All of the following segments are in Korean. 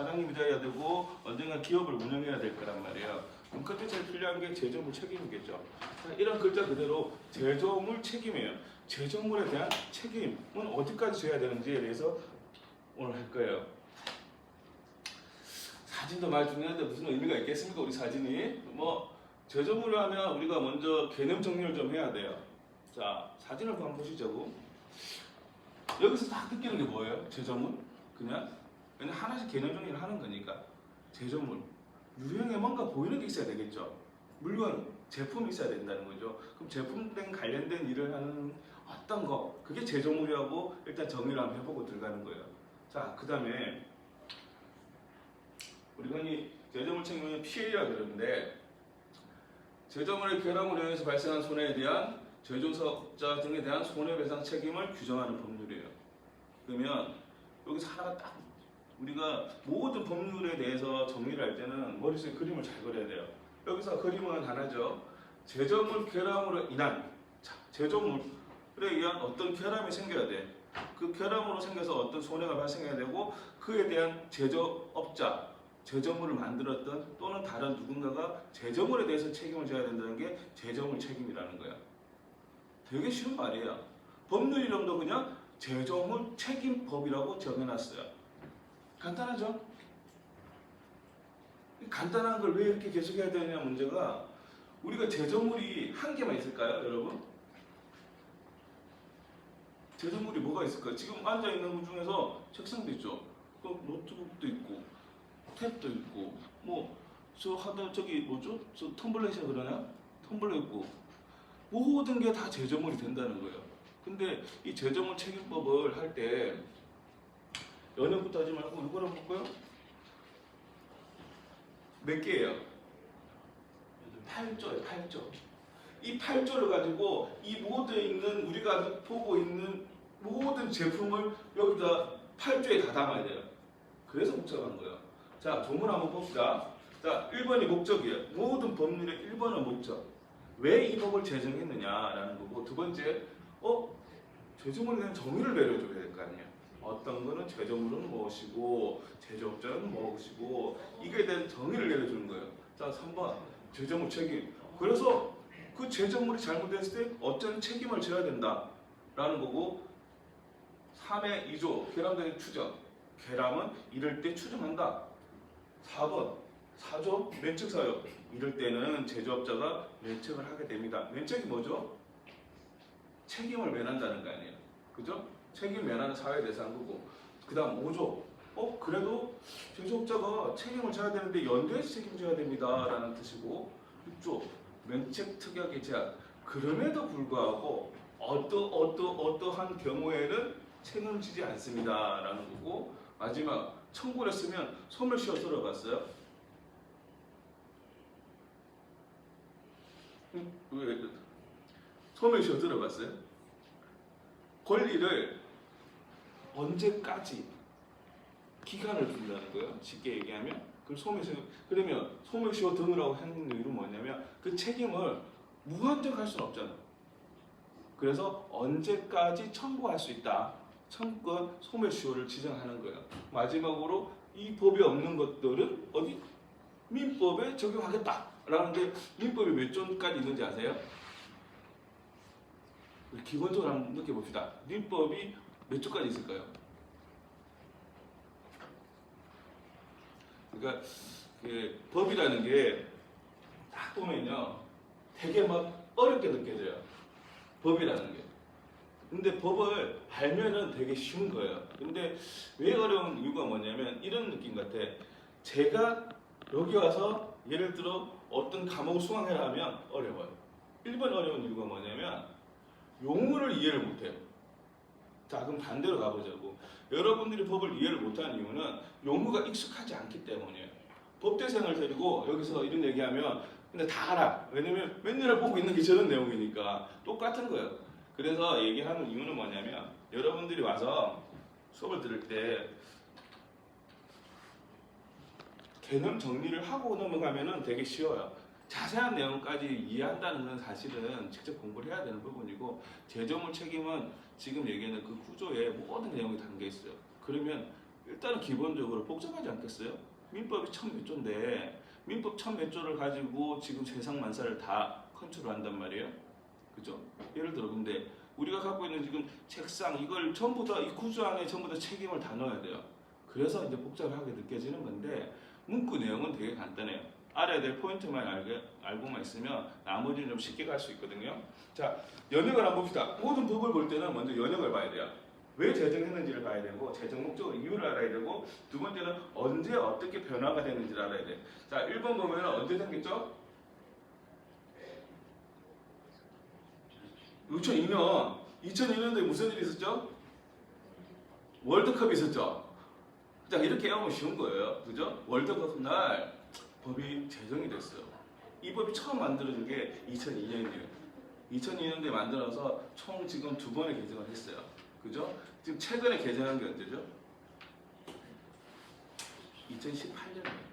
사장님이 돼야 되고 언젠가 기업을 운영해야 될 거란 말이에요. 그럼 그때 제일 필요한 게 제조물 책임이겠죠. 자, 이런 글자 그대로 제조물 책임이에요. 제조물에 대한 책임은 어디까지 져야 되는지에 대해서 오늘 할 거예요. 사진도 말 중요한데 무슨 의미가 있겠습니까? 우리 사진이 뭐 제조물을 하면 우리가 먼저 개념 정리를 좀 해야 돼요. 자, 사진을 한번 보시죠. 여기서 딱 느끼는 게 뭐예요? 제조물? 그냥 하나씩 개념 정리를 하는 거니까. 제조물. 유형에 뭔가 보이는 게 있어야 되겠죠. 물건, 제품이 있어야 된다는 거죠. 그럼 제품 등 관련된 일을 하는 어떤 거, 그게 제조물이라고 일단 정리를 한번 해보고 들어가는 거예요. 자, 그 다음에 우리가 이 제조물 책임은 피해라 그러는데, 제조물의 결함으로 인해서 발생한 손해에 대한 제조사업자 등에 대한 손해배상 책임을 규정하는 법률이에요. 그러면 여기서 하나가 딱 우리가 모든 법률에 대해서 정리를 할 때는 머릿속에 그림을 잘 그려야 돼요. 여기서 그림은 하나죠. 제조물 결함으로 인한, 자, 제조물에 의한 어떤 결함이 생겨야 돼. 그 결함으로 생겨서 어떤 손해가 발생해야 되고, 그에 대한 제조업자, 제조물을 만들었던 또는 다른 누군가가 제조물에 대해서 책임을 져야 된다는 게 제조물 책임이라는 거야. 되게 쉬운 말이에요. 법률 이름도 그냥 제조물 책임법이라고 정해놨어요. 간단하죠? 간단한 걸 왜 이렇게 계속해야 되느냐 문제가, 우리가 제조물이 한 개만 있을까요, 여러분? 제조물이 뭐가 있을까요? 지금 앉아있는 것 중에서 책상도 있죠. 또 노트북도 있고 탭도 있고 저기 뭐죠? 저 텀블렛이라 그러나? 텀블렛 있고 모든 게 다 제조물이 된다는 거예요. 근데 이 제조물 책임법을 할 때 연역부터 하지 말고 이걸 한번 볼까요? 몇 개예요? 8조예요, 8조. 이 8조를 가지고 이 모든 있는 우리가 보고 있는 모든 제품을 여기다 8조에 다 담아야 돼요. 그래서 복잡한 거예요. 자, 조문 한번 봅시다. 자, 1번이 목적이에요. 모든 법률의 1번은 목적. 왜 이 법을 제정했느냐라는 거고, 두 번째, 제조물에 대한 정의를 내려줘야 될 거 아니에요. 어떤 거는 제조물은 무엇이고, 제조업자는 무엇이고, 이거에 대한 정의를 내려주는 거예요. 자, 3번, 제조물 책임. 그래서 그 제조물이 잘못됐을 때 어떤 책임을 져야 된다라는 거고, 3의 2조, 결함된 추정. 결함은 이럴 때 추정한다. 4번, 4조, 면책 사유. 이럴 때는 제조업자가 면책을 하게 됩니다. 면책이 뭐죠? 책임을 면한다는 거 아니에요. 그죠? 책임 면하는 사회에 대해서 한 거고. 그 다음 5조. 그래도 제조업자가 책임을 져야 되는데 연대해서 책임져야 됩니다. 라는 뜻이고. 6조. 면책 특약의 제한. 그럼에도 불구하고 어떠한 경우에는 책임을 지지 않습니다. 라는 거고. 마지막. 청구를 했으면 소멸시효 들어봤어요? 왜? 소멸시효 들어봤어요? 권리를 언제까지 기간을 둔다는 거예요. 쉽게 얘기하면 그러면 소멸시효 등이라고 하는 이유는 뭐냐면 그 책임을 무한정 할 수는 없잖아. 그래서 언제까지 청구할 수 있다. 청구권 소멸시효를 지정하는 거예요. 마지막으로 이 법이 없는 것들은 어디? 민법에 적용하겠다. 라는데 민법이 몇 조까지 있는지 아세요? 기본적으로 한번 느껴봅시다. 민법이 몇 조까지 있을까요? 그러니까 법이라는 게 딱 보면요, 되게 막 어렵게 느껴져요. 법이라는 게. 근데 법을 알면은 되게 쉬운 거예요. 근데 왜 어려운 이유가 뭐냐면 이런 느낌 같아. 제가 여기 와서 예를 들어 어떤 과목을 수강해라 하면 어려워요. 1번 어려운 이유가 뭐냐면 용어를 이해를 못해요. 자, 그럼 반대로 가보자고. 여러분들이 법을 이해를 못하는 이유는 용어가 익숙하지 않기 때문이에요. 법대생을 데리고 여기서 이런 얘기하면 근데 다 알아. 왜냐면 맨날 보고 있는 게 저런 내용이니까 똑같은 거예요. 그래서 얘기하는 이유는 뭐냐면 여러분들이 와서 수업을 들을 때 개념 정리를 하고 넘어가면은 되게 쉬워요. 자세한 내용까지 이해한다는 건 사실은 직접 공부를 해야 되는 부분이고, 제조물 책임은 지금 얘기하는 그 구조에 모든 내용이 담겨 있어요. 그러면 일단은 기본적으로 복잡하지 않겠어요? 민법이 천 몇 조인데 민법 천 몇 조를 가지고 지금 세상 만사를 다 컨트롤한단 말이에요. 그죠? 예를 들어 근데 우리가 갖고 있는 지금 책상 이걸 전부 다 이 구조 안에 전부 다 책임을 다 넣어야 돼요. 그래서 이제 복잡하게 느껴지는 건데 문구 내용은 되게 간단해요. 알아야 될 포인트만 알고만 있으면 나머지는 좀 쉽게 갈 수 있거든요. 자, 연역을 한번 봅시다. 모든 법을 볼 때는 먼저 연역을 봐야 돼요. 왜 제정했는지를 봐야 되고 제정 목적 이유를 알아야 되고 두 번째는 언제 어떻게 변화가 되는지를 알아야 돼. 자, 1번 보면 언제 생겼죠? 2002년도에 무슨 일이 있었죠? 월드컵이 있었죠. 자, 이렇게 하면 쉬운 거예요. 그죠? 월드컵 날 법이 제정이 됐어요. 이 법이 처음 만들어진 게 2002년이에요. 2002년도에 만들어서 총 지금 2번의 개정을 했어요. 그죠? 지금 최근에 개정한 게 언제죠? 2018년이에요.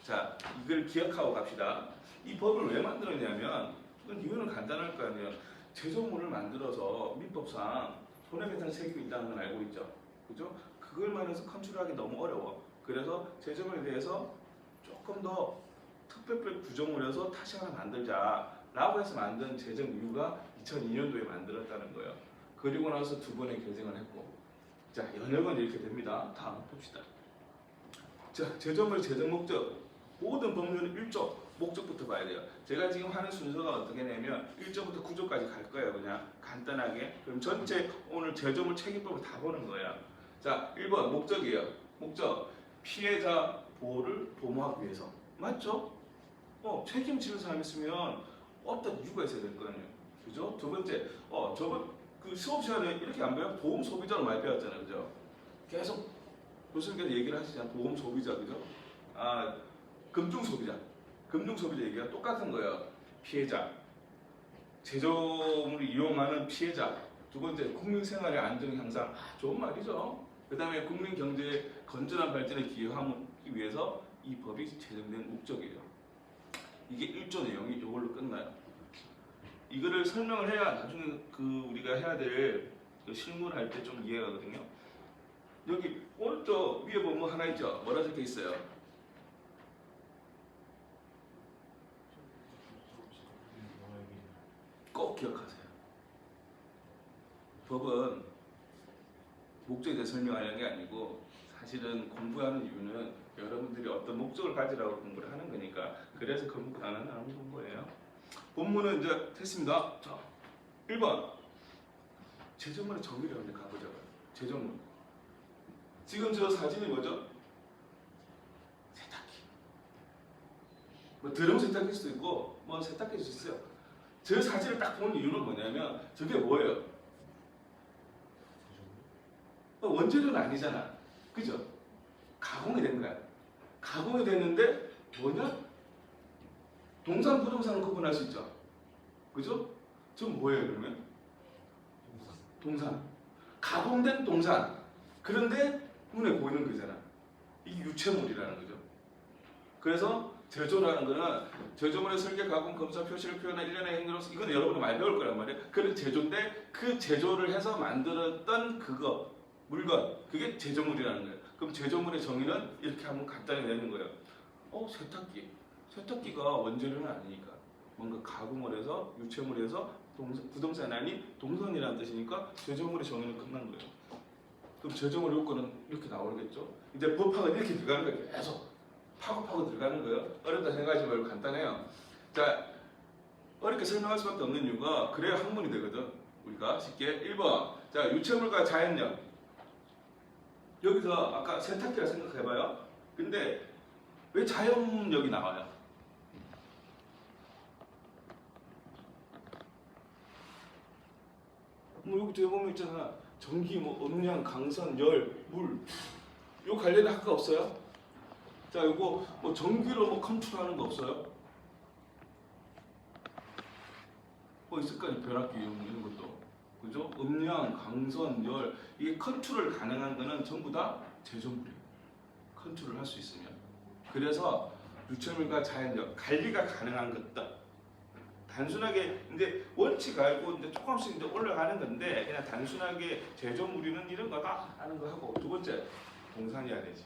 자, 이걸 기억하고 갑시다. 이 법을 왜 만들었냐면 이유는 간단할 거 아니에요. 제조물을 만들어서 민법상 손해배상 책임이 있다는 건 알고 있죠. 그죠? 그걸만 해서 컨트롤하기 너무 어려워. 그래서 제조물에 대해서 조금 더 특별법 규정을 해서 다시 하나 만들자라고 해서 만든 제정 이유가 2002년도에 만들었다는 거예요. 그리고 나서 2번의 개정을 했고, 자, 연역은 이렇게 됩니다. 다음 봅시다. 자, 제조물 제정 목적. 모든 법률은 1조 목적부터 봐야 돼요. 제가 지금 하는 순서가 어떻게 되냐면 1조부터 9조까지 갈 거예요. 그냥 간단하게. 그럼 전체 오늘 제조물 책임법을 다 보는 거예요. 자, 1번 목적이에요. 목적. 피해자 보호를 도모하기 위해서. 맞죠? 책임지는 사람이 있으면 어떤 이유가 있어야 될 거 아니에요. 그죠? 두 번째, 저번 그 수업 시간에 이렇게 안 배워요? 보험 소비자로 많이 배웠잖아요. 그죠? 계속 교수님께서 얘기를 하시잖아요. 보험 소비자, 그죠? 금중 소비자. 금중 소비자 얘기가 똑같은 거예요. 피해자. 제조물을 이용하는 피해자. 두 번째, 국민 생활의 안정 향상. 좋은 말이죠. 그 다음에 국민 경제의 건전한 발전에 기여하기 위해서 이 법이 제정된 목적이에요. 이게 1조 내용이 이걸로 끝나요. 이거를 설명을 해야 나중에 우리가 해야 될 실무를 할 때 좀 이해가 가거든요. 여기 오른쪽 위에 보면 하나 있죠. 뭐라 적혀 있어요? 꼭 기억하세요. 법은 목적에 대해 설명하는 게 아니고 사실은 공부하는 이유는 여러분들이 어떤 목적을 가지라고 공부를 하는 거니까 그래서 공부하는 거예요. 본문은 이제 됐습니다. 자, 1번 제조물의 정의를 한번 가보자고요. 제조물. 지금 저 사진이 뭐죠? 세탁기. 뭐 드럼 세탁기일 수도 있고 뭐 세탁기일 수 있어요. 저 사진을 딱 본 이유는 뭐냐면 저게 뭐예요? 원재료는 아니잖아. 그죠? 가공이 된 거야. 가공이 됐는데 뭐냐? 동산, 부동산을 구분할 수 있죠. 그죠? 전 뭐예요 그러면? 동산. 가공된 동산. 그런데 눈에 보이는 거잖아. 이게 유체물이라는 거죠. 그래서 제조라는 거는 제조물의 설계, 가공, 검사, 표시를 표현한 일련의 행위로서 이건 여러분이 많이 배울 거란 말이에요. 그런 제조인데 그 제조를 해서 만들었던 그거 물건 그게 제조물이라는 거예요. 그럼 제조물의 정의는 이렇게 한번 간단히 내는 거예요. 세탁기. 세탁기가 원재료는 아니니까 뭔가 가공을 해서 유체물을 해서 부동산이 아닌 동선이라는 뜻이니까 제조물의 정의는 끝난 거예요. 그럼 제조물 요건은 이렇게 나오겠죠. 이제 법학은 이렇게 들어가는 거예요. 계속 파고 들어가는 거예요. 어렵다 생각하지 말고 간단해요. 자, 어렵게 설명할 수밖에 없는 이유가 그래야 학문이 되거든. 우리가 쉽게 1번. 자, 유체물과 자연력. 여기서 아까 세탁기라 생각해봐요. 근데 왜 자연력이 나와요? 뭐 여기 뒤에 보면 있잖아. 전기, 음량, 강선, 열, 물. 요 관련된 학과 없어요? 자, 이거 전기로 컨트롤하는 거 없어요? 있을 거 아니에요. 변압기 이런 것도. 그죠? 음량, 강선, 열. 이게 컨트롤 가능한 거는 전부 다 제조물이에요. 컨트롤 할 수 있으면. 그래서 유체물과 자연력, 관리가 가능한 것들. 단순하게 이제 원칙 알고 이제 조금씩 이제 올라가는 건데 그냥 단순하게 제조물이는 이런 거다 하는 거 하고 두 번째 동산이어야 되지.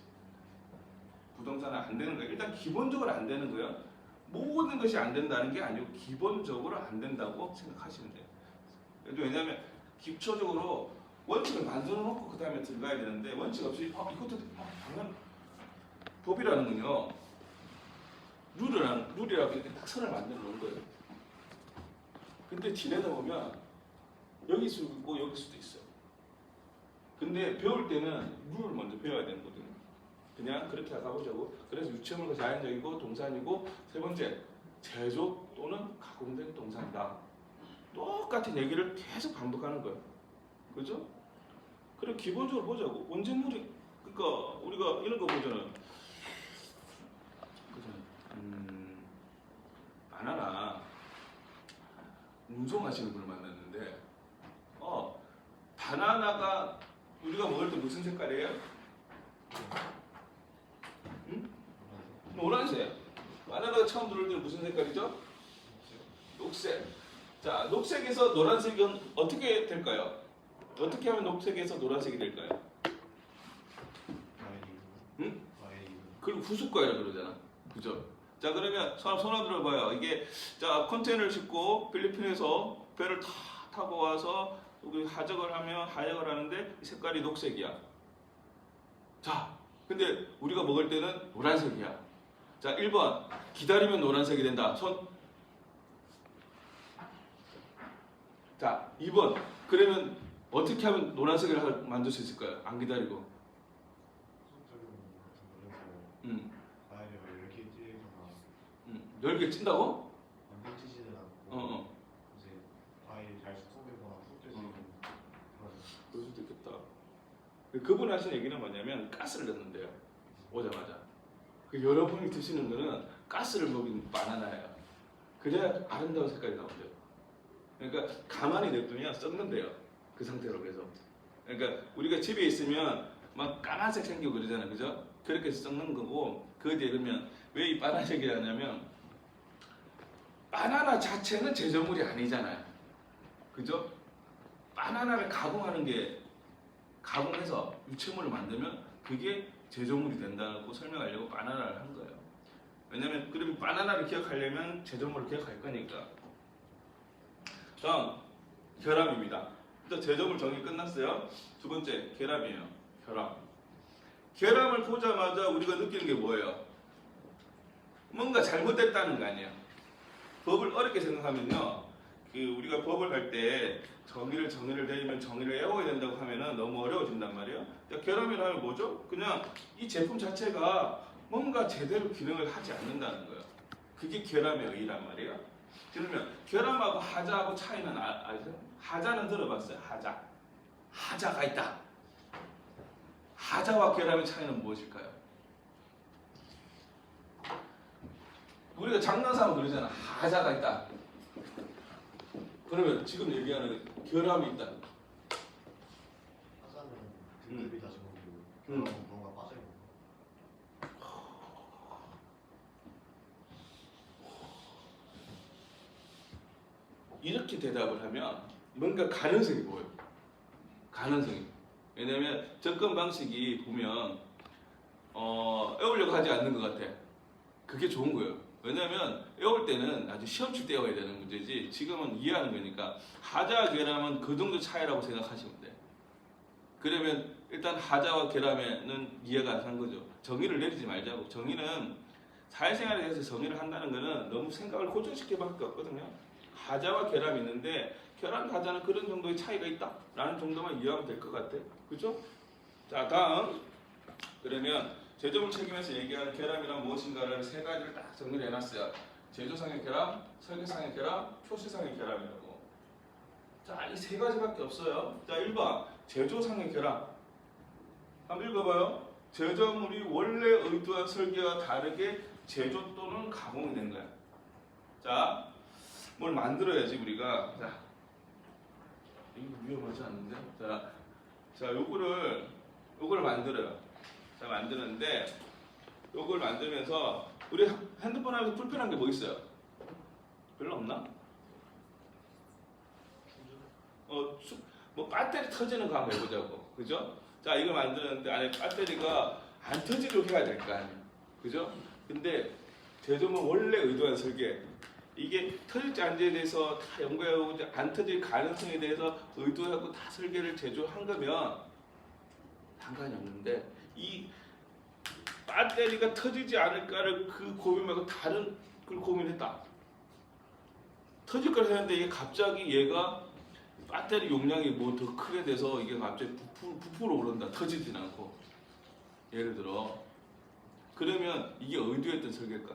부동산은 안 되는 거야. 일단 기본적으로 안 되는 거야. 모든 것이 안 된다는 게 아니고 기본적으로 안 된다고 생각하시면 돼요. 왜냐하면 기초적으로 원칙을 만들어 놓고 그 다음에 들어가야 되는데 원칙 없이 이것도 당연 법이라는 건요. 룰이라고 이렇게 딱 선을 만들어 놓은 거예요. 근데 지내다 보면 여기 수도 있고 여기 수도 있어. 근데 배울 때는 룰을 먼저 배워야 되는 거거든요. 그냥 그렇게 가보자고. 그래서 유체물과 자연적이고 동산이고 세 번째 제조 또는 가공된 동산이다. 똑같은 얘기를 계속 반복하는 거예요. 그죠? 그래 기본적으로 보자고. 원재물이 그러니까 우리가 이런 거 보잖아요. 바나나 운송하시는 분을 만났는데 바나나가 우리가 먹을 때 무슨 색깔이에요? 응? 노란색. 바나나가 처음 들어올 때는 무슨 색깔이죠? 녹색. 자, 녹색에서 노란색은 어떻게 될까요? 어떻게 하면 녹색에서 노란색이 될까요? 응? 그리고 후숙과이라 그러잖아. 그죠? 자, 그러면 손 들어봐요. 이게 자 컨테이너를 싣고 필리핀에서 배를 다 타고 와서 여기 하적을 하는데 색깔이 녹색이야. 자, 근데 우리가 먹을 때는 노란색이야. 자, 1번 기다리면 노란색이 된다. 손. 자, 2번 그러면 어떻게 하면 노란색을 만들 수 있을까요? 안 기다리고. 열개 찐다고? 완전 찌지는 않고 이제 과일이 잘 숙성되거나 푹 그럴 수도 있겠다. 그분 하신 얘기는 뭐냐면 가스를 넣는데요. 오자마자. 그 여러분이 드시는 거는 가스를 먹인 바나나예요. 그래야 아름다운 색깔이 나온대요. 그러니까 가만히 냅두면 썩는데요. 그 상태로 계속. 그러니까 우리가 집에 있으면 막 까만색 생기고 그러잖아요. 그죠? 그렇게 해서 썩는 거고 그 뒤에 그러면 왜 이 빨간색이라냐면 바나나 자체는 제조물이 아니잖아요. 그죠? 바나나를 가공해서 유체물을 만들면 그게 제조물이 된다고 설명하려고 바나나를 한 거예요. 왜냐면 그럼 바나나를 기억하려면 제조물을 기억할 거니까. 다음 결함입니다. 일단 제조물 정리 끝났어요. 두 번째 결함이에요. 결함을 보자마자 우리가 느끼는 게 뭐예요? 뭔가 잘못됐다는 거 아니에요. 법을 어렵게 생각하면요. 우리가 법을 할 때 정의를 내리면 정의를 외워야 된다고 하면은 너무 어려워진단 말이에요. 그러니까 결함이라 하면 뭐죠? 그냥 이 제품 자체가 뭔가 제대로 기능을 하지 않는다는 거예요. 그게 결함의 의의란 말이에요. 그러면 결함하고 하자하고 차이는 아세요? 하자는 들어봤어요. 하자가 있다. 하자와 결함의 차이는 무엇일까요? 우리가 장난삼아 그러잖아. 하자가 있다. 그러면 지금 얘기하는 결함이 있다. 하자는 등급이 다시 먹고 뭔가 빠져요. 이렇게 대답을 하면 뭔가 가능성이 보여요. 가능성이. 왜냐면 접근 방식이 보면 외우려고 하지 않는 것 같아. 그게 좋은 거예요. 왜냐면 외울 때는 아주 시험 칠 때 외워야 되는 문제지 지금은 이해하는 거니까 하자와 결함은 그 정도 차이라고 생각하시면 돼. 그러면 일단 하자와 결함에는 이해가 안 간 거죠. 정의를 내리지 말자고. 정의는 사회생활에 대해서 정의를 한다는 거는 너무 생각을 고정시켜밖에 없거든요. 하자와 결함이 있는데 결함과 하자는 그런 정도의 차이가 있다 라는 정도만 이해하면 될 것 같아. 그죠? 자, 다음 그러면 제조물 책임에서 얘기하는 결함이란 무엇인가를 세 가지를 딱 정리를 해놨어요. 제조상의 결함, 설계상의 결함, 표시상의 결함이라고. 자, 이 세 가지밖에 없어요. 자, 1번 제조상의 결함. 한번 읽어봐요. 제조물이 원래 의도한 설계와 다르게 제조 또는 가공이 된 거야. 자, 뭘 만들어야지 우리가. 자, 이거 위험하지 않는데? 자, 요거를 만들어요. 자, 만드는데 요걸 만들면서 우리 핸드폰 하면서 불편한 게 뭐 있어요? 별로 없나? 뭐 배터리 터지는 거 한번 해보자고. 그죠? 자, 이걸 만드는데 안에 배터리가 안 터지도록 해야 될 거 아니에요. 그죠? 근데 제조물 원래 의도한 설계, 이게 터질지 안지에 대해서 다 연구하고 이제 안 터질 가능성에 대해서 의도하고 다 설계를 제조한 거면 상관이 없는데, 이 배터리가 터지지 않을까를 그 고민 말고 다른 걸 고민했다. 터질 걸 했는데 이게 갑자기 얘가 배터리 용량이 뭐 더 크게 돼서 이게 갑자기 부풀어 오른다. 터지진 않고. 예를 들어. 그러면 이게 의도했던 설계일까?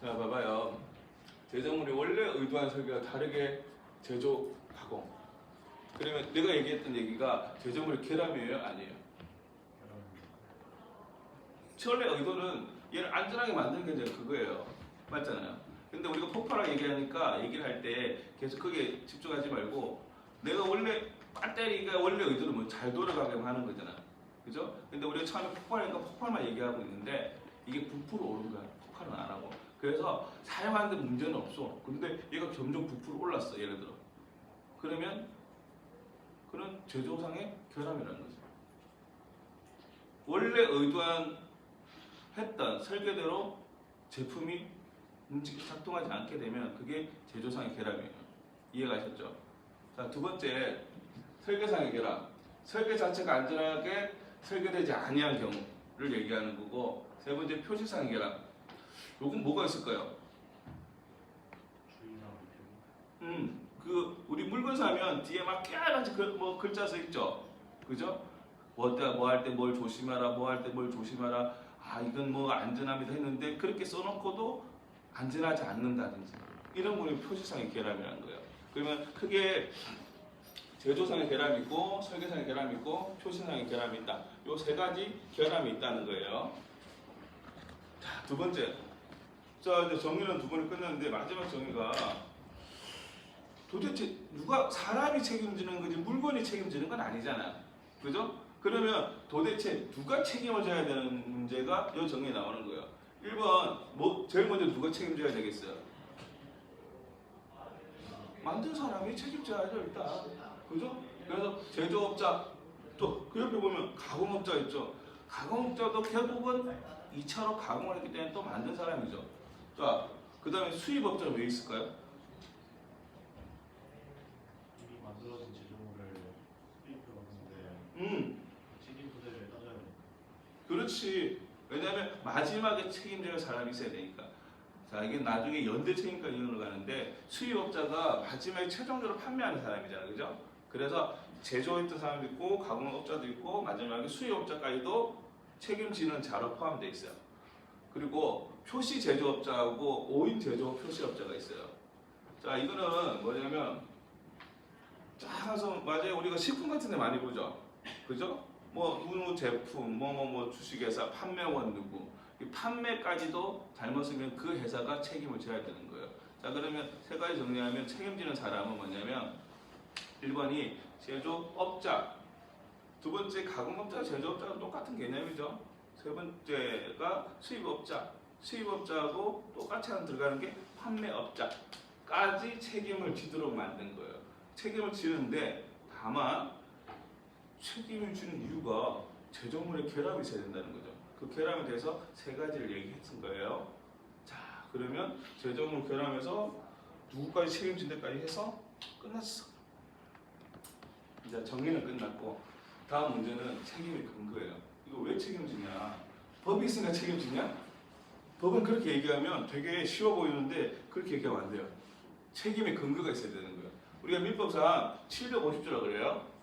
자, 봐봐요. 제조물이 원래 의도한 설계와 다르게 제조, 가공. 그러면 내가 얘기했던 얘기가 제조물이 결함이에요? 아니에요? 원래 의도는 얘를 안전하게 만드는 게 이제 그거예요. 맞잖아요. 근데 우리가 폭발하게 얘기하니까 얘기를 할 때 계속 크게 집중하지 말고, 내가 원래 배터리가 원래 의도는 뭐 잘 돌아가게 하는 거잖아. 그죠? 근데 우리가 처음에 폭발하니까 폭발만 얘기하고 있는데 이게 부풀어 오른 거야. 폭발은 안 하고. 그래서 사용하는데 문제는 없어. 근데 얘가 점점 부풀어 올랐어. 예를 들어. 그러면 그런 제조상의 결함이라는 거죠. 원래 의도한 했던 설계대로 제품이 작동하지 않게 되면 그게 제조상의 결함이에요. 이해가셨죠? 자, 두 번째, 설계상의 결함. 설계 자체가 안전하게 설계되지 아니한 경우를 얘기하는 거고, 세 번째, 표시상의 결함. 요건 뭐가 있을까요? 그 우리 물건 사면 뒤에 막 깨알같이 뭐 글자 써 있죠, 그죠? 뭐 할 때 뭘 조심하라, 뭐 할 때 뭘 조심하라. 아, 이건 뭐 안전합니다 했는데 그렇게 써놓고도 안전하지 않는다든지, 이런 거는 표시상의 결함이라는 거예요. 그러면 크게 제조상의 결함이 있고, 설계상의 결함이 있고, 표시상의 결함이 있다. 요 세 가지 결함이 있다는 거예요. 자, 두 번째. 자, 이제 정리는 두 번이 끝났는데 마지막 정리가, 도대체 누가, 사람이 책임지는 거지 물건이 책임지는 건 아니잖아. 그죠? 그러면 도대체 누가 책임을 져야 되는 문제가 이 정리에 나오는 거예요. 1번, 뭐 제일 먼저 누가 책임져야 되겠어요? 만든 사람이 책임져야죠, 일단. 그죠? 그래서 제조업자, 또 그 옆에 보면 가공업자 있죠. 가공업자도 결국은 2차로 가공을 했기 때문에 또 만든 사람이죠. 자, 그 다음에 수입업자는 왜 있을까요? 이미 만들어진 제조물을 수입해왔는데 책임 부대를 따져야 되니까. 그렇지. 왜냐하면 마지막에 책임져야 사람이 있어야 되니까. 자, 이게 나중에 연대 책임까지 이어로 가는데, 수입업자가 마지막에 최종적으로 판매하는 사람이잖아요, 그죠? 그래서 제조했던 사람도 있고, 가공업자도 있고, 마지막에 수입업자까지도 책임지는 자로 포함되어 있어요. 그리고 표시 제조업자하고 오인 제조 표시업자가 있어요. 자, 이거는 뭐냐면, 쫙 해서 맞아요. 우리가 식품 같은 데 많이 보죠. 그죠? 뭐 누구 제품, 뭐 주식회사, 판매원 누구, 이 판매까지도 잘못하면 그 회사가 책임을 져야 되는 거예요. 자, 그러면 세 가지 정리하면 책임지는 사람은 뭐냐면, 1번이 제조업자, 두 번째 가공업자, 제조업자가 똑같은 개념이죠. 세 번째가 수입업자, 수입업자하고 똑같이 들어가는 게 판매업자까지 책임을 지도록 만든 거예요. 책임을 지는데, 다만 책임을 지는 이유가 제조물의 결함이 있어야 된다는 거죠. 그 결함에 대해서 세 가지를 얘기했던 거예요. 자, 그러면 제조물 결함에서 누구까지 책임진다까지 해서 끝났어. 이제 정리는 끝났고, 다음 문제는 책임의 근거예요. 이거 왜 책임지냐? 법이 있으니까 책임지냐? 법은 그렇게 얘기하면 되게 쉬워 보이는데 그렇게 얘기하면 안 돼요. 책임의 근거가 있어야 되는 거예요. 우리가 민법상 750조라고 그래요.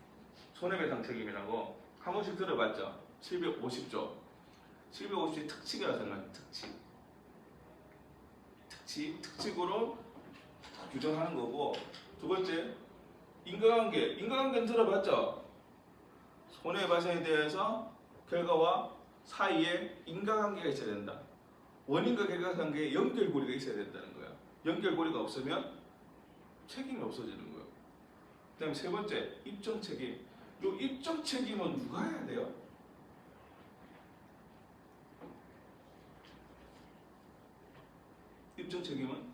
손해배상 책임이라고 한 번씩 들어봤죠? 750조. 750조의 특칙이라고 생각해요. 특칙으로 규정하는 거고, 두 번째, 인과관계는 들어봤죠? 손해배상에 대해서 결과와 사이에 인과관계가 있어야 된다. 원인과 결과관계에 연결고리가 있어야 된다는 거야. 연결고리가 없으면 책임이 없어지는 거예요. 그 다음에 세 번째, 입증책임. 이 입증책임은 누가 해야 돼요? 입증책임은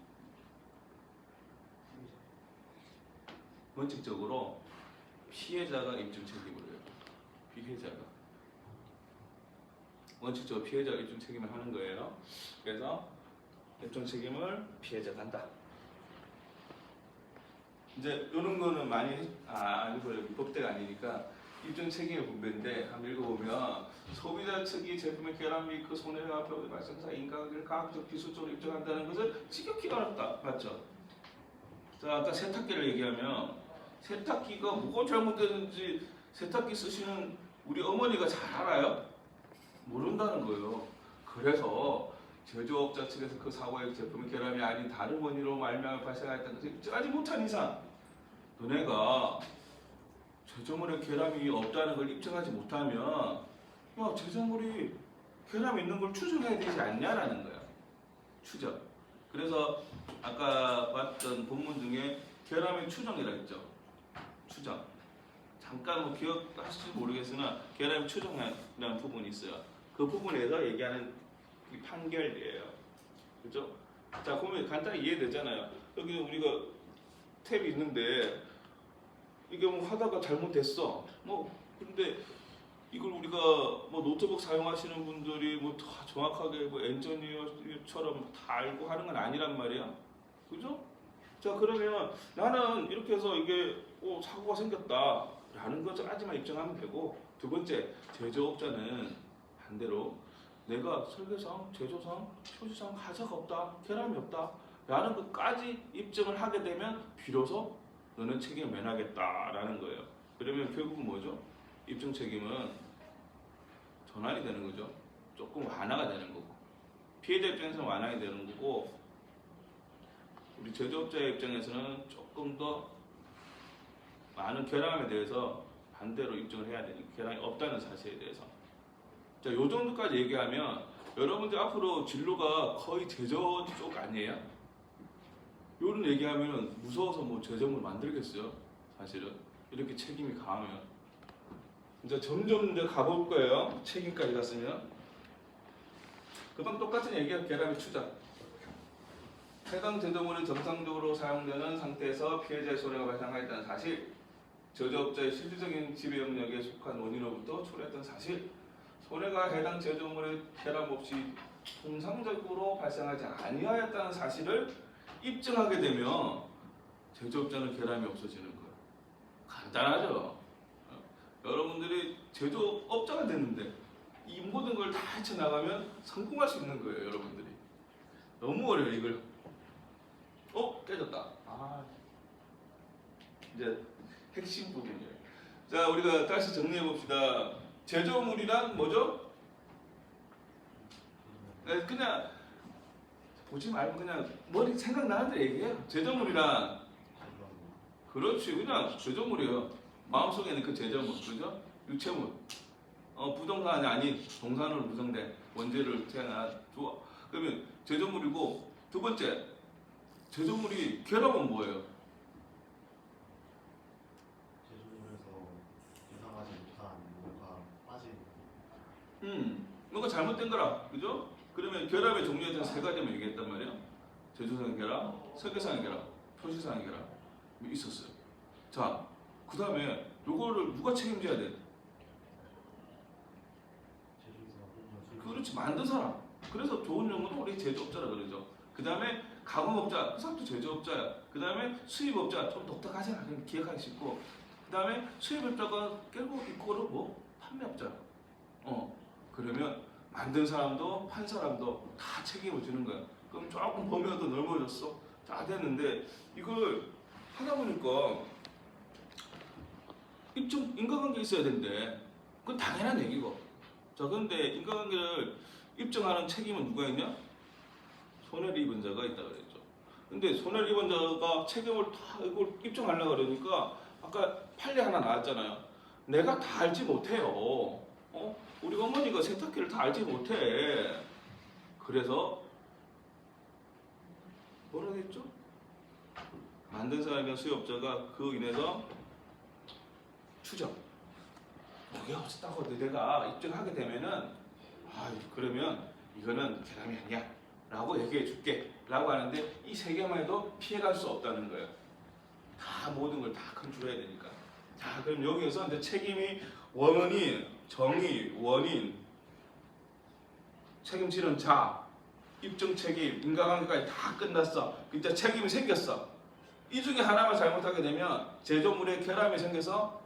원칙적으로 피해자가 입증 책임을 해요. 피해자가 원칙적으로 피해자가 입증 책임을 하는 거예요. 그래서 입증 책임을 피해자가 한다. 이제 이런 거는 많이 아니고 법대가 아니니까 입증 책임의 분배인데 한번 읽어보면 소비자 측이 제품의 결함 및 그 손해가 벽의 발생사 인과관계를 과학적 기술적으로 입증한다는 것은 지극히 어렵다. 맞죠? 자, 아까 세탁기를 얘기하면 세탁기가 뭐가 잘못됐는지 세탁기 쓰시는 우리 어머니가 잘 알아요? 모른다는 거예요. 그래서 제조업자 측에서 그 사고의 제품의 결함이 아닌 다른 원인으로 말미암아 발생하였다는 것을 입증하지 못한 이상 너네가 제조물에 결함이 없다는 걸 입증하지 못하면 야 제조물이 결함이 있는 걸 추정해야 되지 않냐라는 거야. 추정. 그래서 아까 봤던 본문 중에 결함의 추정이라고 했죠. 추정. 잠깐 뭐 기억하실지 모르겠으나 결함의 추정이라는 부분이 있어요. 그 부분에서 얘기하는 이 판결이에요. 그죠? 자, 보면 간단히 이해되잖아요. 여기 우리가 탭이 있는데 이게 뭐 하다가 잘못됐어. 뭐 근데 이걸 우리가 뭐 노트북 사용하시는 분들이 뭐 다 정확하게 뭐 엔지니어처럼 다 알고 하는 건 아니란 말이야. 그죠? 자, 그러면 나는 이렇게 해서 이게 사고가 생겼다라는 것까지만 입증하면 되고, 두 번째 제조업자는 반대로 내가 설계상, 제조상, 표시상 하자가 없다, 결함이 없다 라는 것까지 입증을 하게 되면 비로소 너는 책임을 면하겠다라는 거예요. 그러면 결국은 뭐죠? 입증 책임은 전환이 되는 거죠. 조금 완화가 되는 거고, 피해자 입장에서는 완화가 되는 거고, 우리 제조업자의 입장에서는 조금 더 많은 결함에 대해서 반대로 입증을 해야 되니까, 결함이 없다는 사실에 대해서. 자, 요 정도까지 얘기하면 여러분들 앞으로 진로가 거의 제조 쪽 아니에요? 요런 얘기하면 무서워서 뭐 제조물 만들겠어요? 사실은 이렇게 책임이 강하면. 이제 점점 이제 가볼 거예요. 책임까지 갔으면. 금방 똑같은 얘기야. 결함의 추정. 해당 제조물이 정상적으로 사용되는 상태에서 피해자의 손해가 발생하였다는 사실, 제조업자의 실질적인 지배 영역에 속한 원인으로부터 초래했던 사실, 손해가 해당 제조물의 결함 없이 통상적으로 발생하지 아니하였다는 사실을 입증하게 되면 제조업자는 결함이 없어지는 거예요. 간단하죠? 여러분들이 제조업자가 됐는데 이 모든 걸 다 헤쳐나가면 성공할 수 있는 거예요. 여러분들이 너무 어려워요. 이걸 깨졌다. 이제 핵심 부분이에요. 자, 우리가 다시 정리해 봅시다. 제조물이란 뭐죠? 그냥 보지 말고 그냥 머리 생각나는 대로 얘기해요. 제조물이란 그렇지, 그냥 제조물이에요. 마음속에는 그 제조물, 그죠? 유체물, 부동산이 아닌 동산으로 구성된 원재료를 좋아. 그러면 제조물이고, 두 번째 제조물이 결함은 뭐예요? 제조물에서 예상하지 못한 뭔가 빠진. 뭔가 잘못된 거라, 그죠? 그러면 결함의 종류에 대한 세 가지만 얘기했단 말이에요. 제조상의 결함, 설계상의 결함, 표시상의 결함 있었어요. 자, 그 다음에 요거를 누가 책임져야 돼? 그렇지, 만든 사람. 그래서 좋은 용어는 우리 제조업자라 그러죠. 그 다음에 가공업자, 그 사람도 제조업자야. 그 다음에 수입업자, 좀 독특하잖아. 그냥 기억하기 쉽고. 그 다음에 수입업자가 결국 이거를 판매업자. 그러면 만든 사람도 판 사람도 다 책임을 지는 거야. 그럼 조금 범위가 더 넓어졌어. 다 됐는데 이걸 하다 보니까 입증 인과관계 있어야 된대. 그건 당연한 얘기고. 자, 그런데 인과관계를 입증하는 책임은 누가 있냐? 손해를 입은 자가 있다 그랬죠. 근데 손해를 입은 자가 책임을 다 이걸 입증하려고 그러니까 아까 판례 하나 나왔잖아요. 내가 다 알지 못해요. 우리 어머니가 세탁기를 다 알지 못해. 그래서 뭐라 했죠? 만든 사람이나 수요업자가 그로 인해서 추정. 그게 없었다고 내가 입증하게 되면은 그러면 이거는 결함이 아니야 라고 얘기해 줄게 라고 하는데 이 세 개만 해도 피해갈 수 없다는 거예요. 다 모든 걸 다 컨트롤해야 되니까. 자, 그럼 여기에서 이제 책임이 원인, 정의, 원인, 책임지는 자, 입증 책임, 인과관계까지 다 끝났어. 이제 책임이 생겼어. 이 중에 하나만 잘못하게 되면 제조물에 결함이 생겨서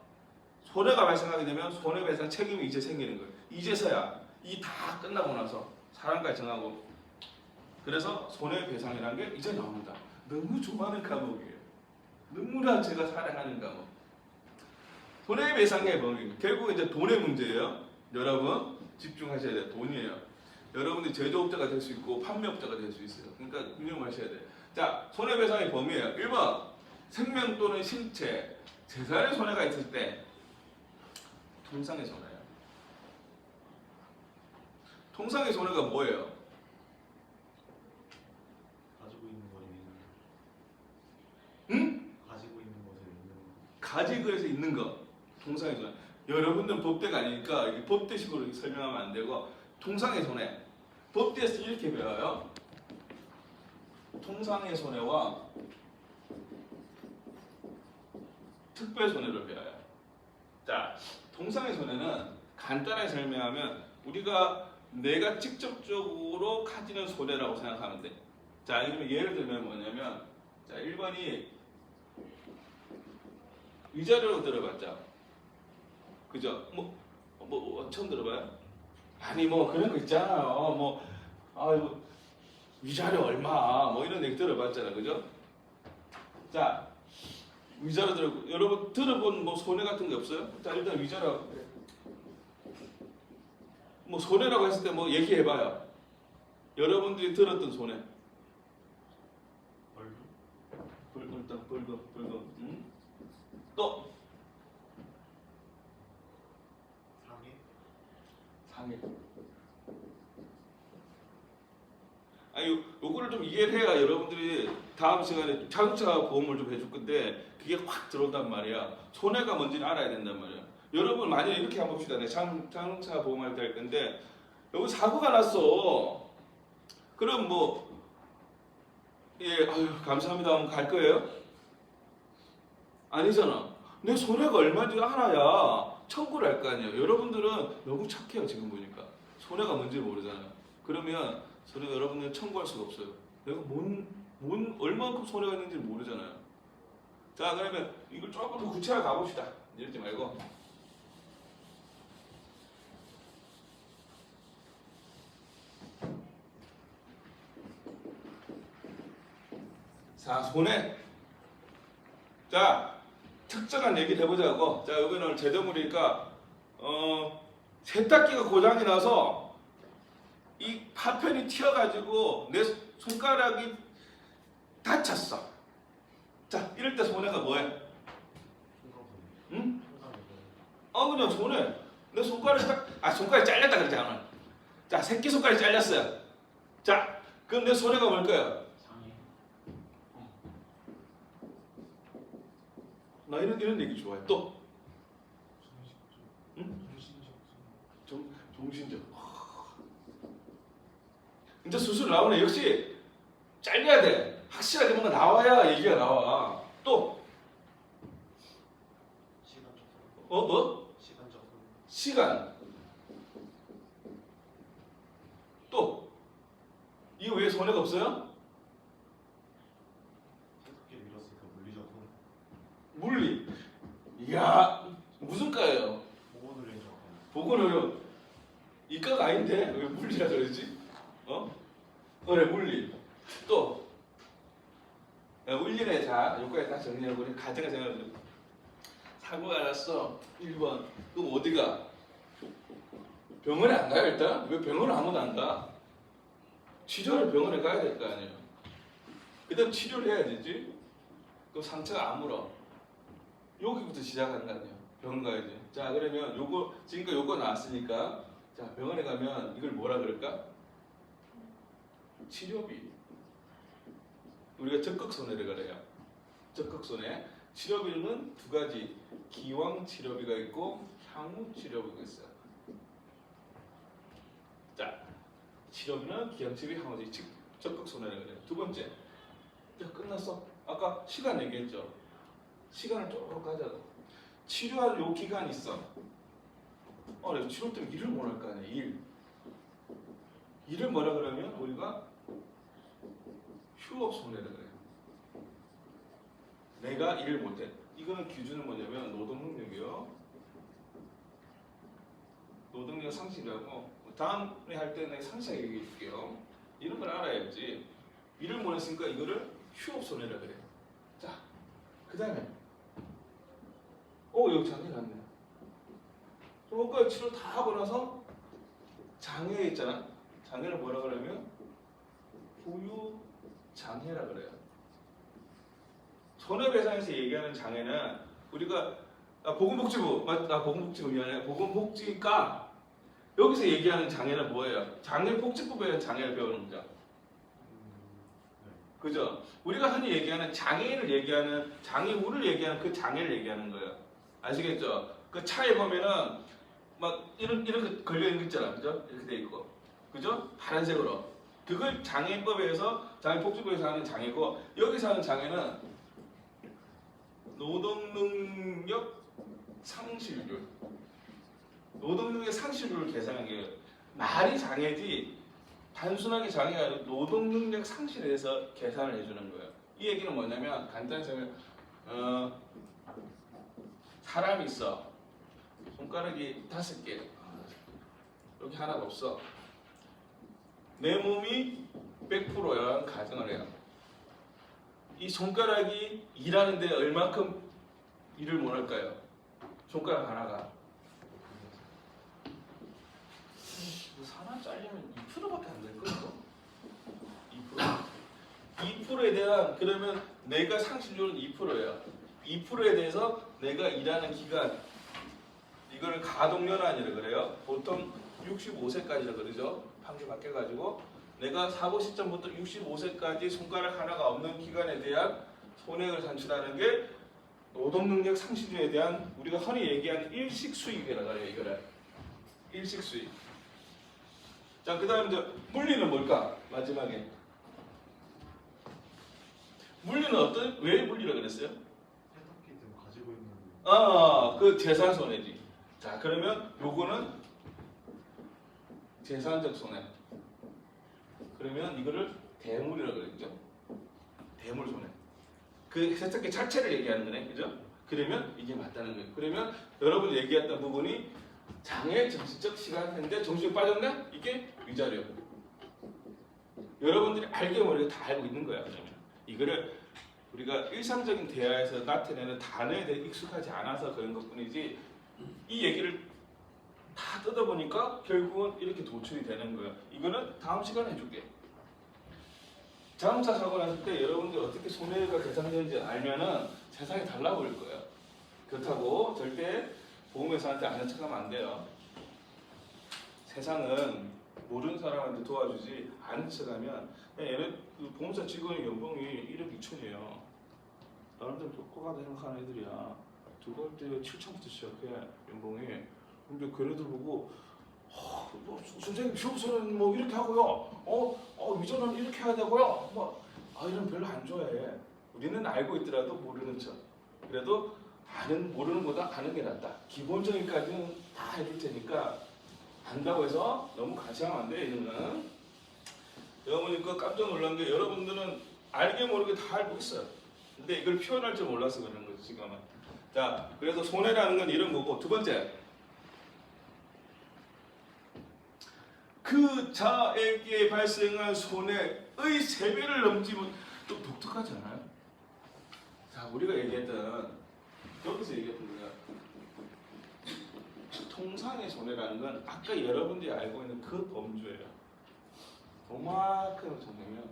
손해가 발생하게 되면 손해배상 책임이 이제 생기는 거예요. 이제서야 이 다 끝나고 나서 사람까지 정하고 그래서 손해배상이라는 게 이제 나옵니다. 너무 좋아하는 과목이에요. 너무나 제가 사랑하는 과목. 손해배상의 범위. 결국 이제 돈의 문제예요. 여러분 집중하셔야 돼요. 돈이에요. 여러분들이 제조업자가 될 수 있고 판매업자가 될 수 있어요. 그러니까 유념하셔야 돼요. 자, 손해배상의 범위예요. 1번 생명 또는 신체, 재산의 손해가 있을 때 통상의 손해예요. 통상의 손해가 뭐예요? 가지고 있는 것에 있는 응? 가지고 있는 것에 있는 가지고에서 있는 거. 통상의 손해. 여러분들은 법대가 아니니까 이게 법대식으로 설명하면 안 되고 통상의 손해. 법대에서 이렇게 배워요. 통상의 손해와 특별 손해를 배워요. 자, 통상의 손해는 간단하게 설명하면 내가 직접적으로 가지는 손해라고 생각하면 돼. 자, 예를 들면 뭐냐면, 자, 1번이 위자료로 들어봤죠? 그죠? 처음 들어봐요? 아니, 그런 거 있잖아요. 위자료 얼마, 이런 얘기 들어봤잖아. 그죠? 자, 위자료 여러분 들어본 손해 같은 게 없어요? 자, 일단 위자료. 손해라고 했을 때 얘기해봐요. 여러분들이 들었던 손해. 일단 벌금. 응? 또 상해. 아니, 요거를 좀 이해를 해야 여러분들이 다음 시간에 자동차 보험을 좀 해줄 건데 그게 확 들어온단 말이야. 손해가 뭔지는 알아야 된단 말이야. 여러분 만약에 이렇게 한번 봅시다. 내 자동차 보험할 때 할 건데 여기 사고가 났어. 그럼 감사합니다 하면 갈 거예요? 아니잖아. 내 손해가 얼마인지 알아야 청구를 할 거 아니에요. 여러분들은 너무 착해요. 지금 보니까 손해가 뭔지 모르잖아요. 그러면 여러분들은 청구할 수가 없어요. 내가 얼마만큼 손해가 있는지 모르잖아요. 자, 그러면 이걸 조금 더 구체화해 가봅시다. 이러지 말고. 자, 손해. 자, 특정한 얘기를 해보자고. 자, 여기는 제조물이니까 세탁기가 고장이 나서 이 파편이 튀어가지고 내 손가락이 다쳤어. 자, 이럴 때 손해가 뭐야? 응? 그냥 손해. 내 손가락이 손가락이 잘렸다 그러잖아. 자, 새끼손가락이 잘렸어요. 자, 그럼 내 손해가 뭘까요? 나 이런 얘기 좋아해. 또? 응? 정신적. 이제 수술 나오네. 역시 잘려야 돼. 확실하게 뭔가 나와야 얘기가 나와. 또? 시간. 또? 이거 왜 손해가 없어요? 물리. 이야, 무슨 과예요? 보건의료. 이과가 아닌데 왜 물리라 그러지? 그래, 물리. 또 물리네. 자, 여기까지 다 정리하고 우리 가정을 생각해보자. 사고가 났어. 1번. 그럼 어디가? 병원에 안 가요 일단? 왜 병원을 아무도 안 가? 치료를 병원에 가야 될 거 아니에요. 그 다음 치료를 해야 되지. 그럼 상처가 아물어. 여기부터 시작하는 거 아니에요. 병원 가야지. 자, 그러면 지금까지 요거 나왔으니까 자, 병원에 가면 이걸 뭐라 그럴까? 치료비. 우리가 적극 손해를 그래요. 적극 손해. 치료비는 두 가지. 기왕 치료비가 있고 향후 치료비가 있어요. 자, 치료비는 기왕 치료비, 향후 치료비. 적극 손해를 그래요. 두 번째. 자, 끝났어. 아까 시간 얘기했죠. 시간을 쭉 가져. 치료할 요 기간이 있어. 내가 치료 때문에 일을 못 할 거 아니야. 일을 뭐라 그러면 우리가 휴업 손해라 그래요. 내가 일을 못해. 이거는 기준은 뭐냐면 노동 능력이요. 노동력 상실이라고. 다음에 할 때 내가 상세하게 얘기해 줄게요. 이런 걸 알아야지. 일을 못 했으니까 이거를 휴업 손해라 그래요. 자, 그 다음에 여기 장애 났네. 그러니까 치료 다 하고 나서 장애 있잖아. 장애를 뭐라 그러면 후유 장애라 그래요. 손해배상에서 얘기하는 장애는 우리가 보건복지부 미안해. 보건복지과 여기서 얘기하는 장애는 뭐예요? 장애복지법에 대한 장애를 배우는 거죠. 그죠? 우리가 흔히 얘기하는 장애인을 얘기하는 장애우를 얘기하는 그 장애를 얘기하는 거예요. 아시겠죠? 그 차에 보면은 막 이렇게 걸려 있는 거 있잖아, 그죠? 이렇게 돼 있고, 그죠? 파란색으로. 그걸 장애법에서 장애복지법에서 하는 장애고 여기서 하는 장애는 노동능력 상실률. 노동능력 상실률을 계산한 게 말이 장애지 단순하게 장애가 아니라 노동능력 상실에 대해서 계산을 해주는 거예요. 이 얘기는 뭐냐면 간단히 설명. 사람이 있어. 손가락이 5개. 여기 하나가 없어. 내 몸이 100%야 가정을 해요. 이 손가락이 일하는데 얼마큼 일을 못 할까요? 손가락 하나가. 사람 잘리면 2%밖에 안 될 거예요. 2%. 2%에 대한 그러면 내가 상실률은 2%예요. 2%에 대해서 내가 일하는 기간 이거를 가동연한이라고 그래요. 보통 65세까지라 그러죠. 판결 바뀌어가지고 내가 사고 시점부터 65세까지 손가락 하나가 없는 기간에 대한 손해를 산출하는 게 노동능력 상실에 대한 우리가 흔히 얘기하는 일식수익이라고 해요. 이거를 일식수익. 자, 그 다음 이제 물리는 뭘까? 마지막에 물리는 왜 물리라고 그랬어요? 세탁기 때문에 가지고 있는 그 재산 손해지. 자, 그러면 요거는 재산적 손해. 그러면 이거를 대물이라고 그러죠. 대물 손해. 그 세탁기 자체를 얘기하는 거네, 그죠? 그러면 이게 맞다는 거예요. 그러면 여러분이 얘기했던 부분이 장애 정신적 시간인데 정신이 빠졌네? 이게 위자료. 여러분들이 알게 모르게 다 알고 있는 거야. 그러면 이거를 우리가 일상적인 대화에서 나타내는 단어에 대해 익숙하지 않아서 그런 것뿐이지 이 얘기를 다 뜯어보니까 결국은 이렇게 도출이 되는 거예요. 이거는 다음 시간에 해줄게. 자동차 사고 났을 때 여러분들이 어떻게 손해가 계산되는지 알면은 세상이 달라 보일 거예요. 그렇다고 절대 보험회사한테 아는 척하면 안 돼요. 세상은 모르는 사람한테 도와주지 아는 척하면 얘는 그 보험사 직원의 연봉이 1억 2천이에요. 나름대로 똑똑하다 생각하는 애들이야. 두고 할 때 7천부터 시작해 연봉이. 근데 걔네들 보고 선생님 비용서는 뭐 이렇게 하고요. 위전은 이렇게 해야 되고요. 이런 별로 안 좋아해. 우리는 알고 있더라도 모르는 척. 그래도 모르는 것보다 아는 게 낫다. 기본적인까지는 다 해줄 테니까 안다고 해서 너무 과시하면 안 돼. 이거는 여러분이 깜짝 놀란 게 여러분들은 알게 모르게 다 알고 있어요. 근데 이걸 표현할 줄 몰라서 그러는 거지 지금은. 자, 그래서 손해라는 건 이런 거고 두 번째. 그 자에게 발생한 손해의 3배를 넘지면 좀 독특하지 않아요? 자, 우리가 얘기했던 여기서 얘기했던 거야. 통상의 손해라는 건 아까 여러분들이 알고 있는 그 범주예요. 그만큼 손해면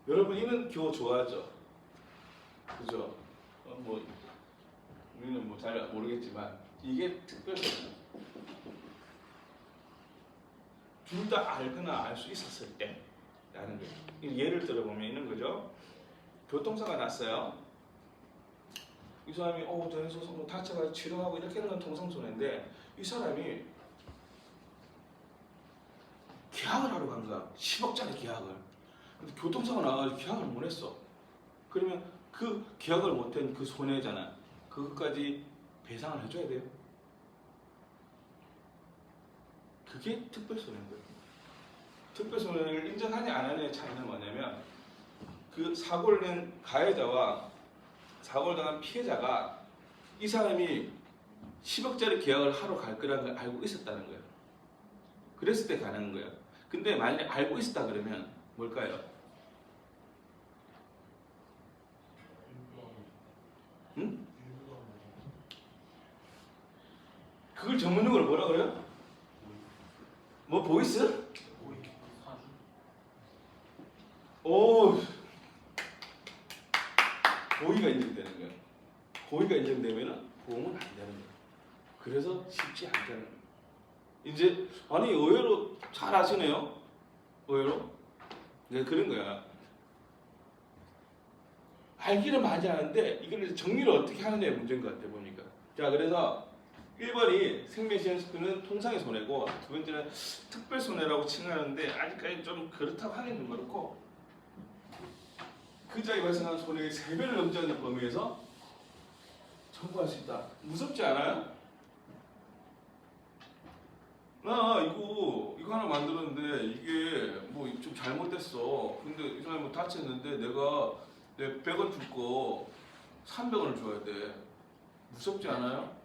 여러분 이는 겨우 좋아하죠? 그죠? 우리는 잘 모르겠지만 이게 특별해요. 둘 다 알거나 알 수 있었을 때 라는 거예요. 예를 들어보면 이런 거죠. 교통사가 났어요. 이 사람이 대해서 다쳐가지고 치료하고 이렇게 하는 건 통상손해인데 이 사람이 계약을 하러 간 거야. 10억짜리 계약을. 근데 교통사가 나가지고 계약을 못 했어. 그러면 그 기억을 못한 그 손해잖아. 그것까지 배상을 해줘야 돼요. 그게 특별손해인 거예요. 특별손해를 인정하냐 안 하냐의 차이는 뭐냐면 그 사고를 낸 가해자와 사고를 당한 피해자가 이 사람이 10억짜리 계약을 하러 갈 거라는 걸 알고 있었다는 거예요. 그랬을 때 가는 거예요. 근데 만약에 알고 있었다 그러면 뭘까요? 응? 그걸 전문용어로 뭐라 그래요? 뭐 보이스? 오, 고의가 인정되는 거예요. 고의가 인정되면은 보험은 안 되는 거예요. 그래서 쉽지 않다는 거예요. 이제 아니 의외로 잘 아시네요. 의외로. 네, 그런 거야. 알기는 많이 아는데 이걸 정리를 어떻게 하느냐의 문제인 것 같아 보니까. 자, 그래서 1번이 생명시한식표는 통상의 손해고 두 번째는 특별 손해라고 칭하는데 아직까지 좀 그렇다고 하긴 좀 그렇고 그 자에 발생한 손해의 3배를 넘지 범위에서 청구할 수 있다. 무섭지 않아요? 나 이거 하나 만들었는데 이게 뭐 좀 잘못됐어. 근데 이 사람이 뭐 다쳤는데 내가 100원 줄 거 300원을 줘야 돼. 무섭지 않아요?